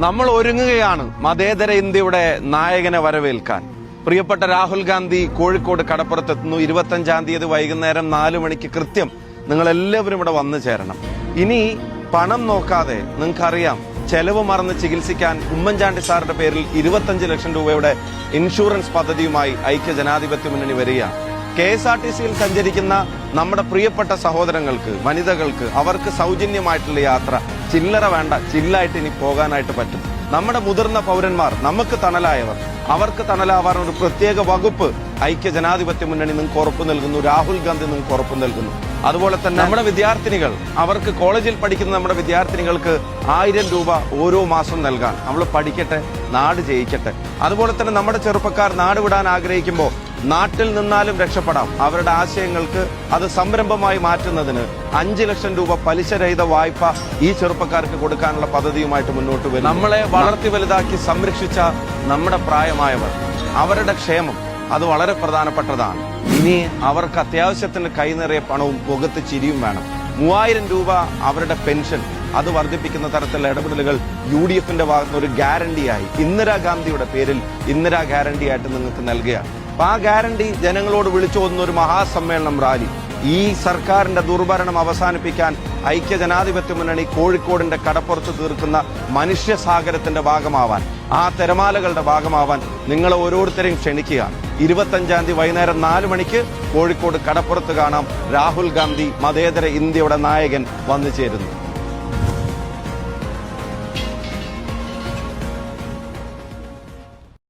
നമ്മൾ ഒരുങ്ങുകയാണ് മതേതര ഇന്ത്യയുടെ നായകനെ വരവേൽക്കാൻ. പ്രിയപ്പെട്ട രാഹുൽ ഗാന്ധി കോഴിക്കോട് കടപ്പുറത്തെത്തുന്നു. 25-ാം തീയതി വൈകുന്നേരം 4 മണിക്ക് കൃത്യം നിങ്ങൾ എല്ലാവരും ഇവിടെ വന്നു ചേരണം. ഇനി പണം നോക്കാതെ നിങ്ങൾക്കറിയാം, ചെലവ് മറന്ന് ചികിത്സിക്കാൻ ഉമ്മൻചാണ്ടി സാറിന്റെ പേരിൽ 25 ലക്ഷം രൂപയുടെ ഇൻഷുറൻസ് പദ്ധതിയുമായി ഐക്യ ജനാധിപത്യ മുന്നണി വരികയാണ്. KSRTCയിൽ സഞ്ചരിക്കുന്ന നമ്മുടെ പ്രിയപ്പെട്ട സഹോദരങ്ങൾക്ക്, വനിതകൾക്ക്, അവർക്ക് സൗജന്യമായിട്ടുള്ള യാത്ര, ചില്ലറ വേണ്ട, ചില്ലായിട്ട് ഇനി പോകാനായിട്ട് പറ്റും. നമ്മുടെ മുതിർന്ന പൗരന്മാർ, നമുക്ക് തണലായവർ, അവർക്ക് തണലാവാൻ ഒരു പ്രത്യേക വകുപ്പ് ഐക്യ ജനാധിപത്യ മുന്നണി നിങ്ങൾക്ക് ഉറപ്പു നൽകുന്നു. രാഹുൽ ഗാന്ധി നിങ്ങൾക്ക് ഉറപ്പു നൽകുന്നു. അതുപോലെ തന്നെ നമ്മുടെ വിദ്യാർത്ഥിനികൾ, അവർക്ക് കോളേജിൽ പഠിക്കുന്ന നമ്മുടെ വിദ്യാർത്ഥിനികൾക്ക് 1000 രൂപ ഓരോ മാസം നൽകാൻ. നമ്മൾ പഠിക്കട്ടെ, നാട് ജയിക്കട്ടെ. അതുപോലെ തന്നെ നമ്മുടെ ചെറുപ്പക്കാർ നാട് വിടാൻ ആഗ്രഹിക്കുമ്പോൾ നാട്ടിൽ നിന്നാലും രക്ഷപ്പെടാം. അവരുടെ ആശയങ്ങൾക്ക് അത് സംരംഭമായി മാറ്റുന്നതിന് 5 ലക്ഷം രൂപ പലിശരഹിത വായ്പ ഈ ചെറുപ്പക്കാർക്ക് കൊടുക്കാനുള്ള പദ്ധതിയുമായിട്ട് മുന്നോട്ട് വരും. നമ്മളെ വളർത്തി വലുതാക്കി സംരക്ഷിച്ച നമ്മുടെ പ്രായമായവർ, അവരുടെ ക്ഷേമം അത് വളരെ പ്രധാനപ്പെട്ടതാണ്. ഇനി അവർക്ക് അത്യാവശ്യത്തിന് കൈനിറയെ പണവും മുഖത്ത് ചിരിയും വേണം. 3000 രൂപ അവരുടെ പെൻഷൻ അത് വർദ്ധിപ്പിക്കുന്ന തരത്തിലുള്ള ഇടപെടലുകൾ UDFന്റെ ഭാഗത്ത് ഒരു ഗ്യാരണ്ടിയായി ഇന്ദിരാഗാന്ധിയുടെ പേരിൽ ഇന്ദിരാ ഗ്യാരണ്ടി ആയിട്ട് നിങ്ങൾക്ക് നൽകുകയാണ്. അപ്പൊ ആ ഗ്യാരണ്ടി ജനങ്ങളോട് വിളിച്ചു പോകുന്ന ഒരു മഹാസമ്മേളനം, റാലി, ഈ സർക്കാരിന്റെ ദുർഭരണം അവസാനിപ്പിക്കാൻ ഐക്യ ജനാധിപത്യ മുന്നണി കോഴിക്കോടിന്റെ കടപ്പുറത്ത് തീർക്കുന്ന മനുഷ്യസാഗരത്തിന്റെ ഭാഗമാവാൻ, ആ തിരമാലകളുടെ ഭാഗമാവാൻ നിങ്ങളെ ഓരോരുത്തരെയും ക്ഷണിക്കുകയാണ്. 25-ാം തീയതി വൈകുന്നേരം 4 മണിക്ക് കോഴിക്കോട് കടപ്പുറത്ത് കാണാം. രാഹുൽ ഗാന്ധി, മതേതര ഇന്ത്യയുടെ നായകൻ, വന്നു ചേരുന്നു.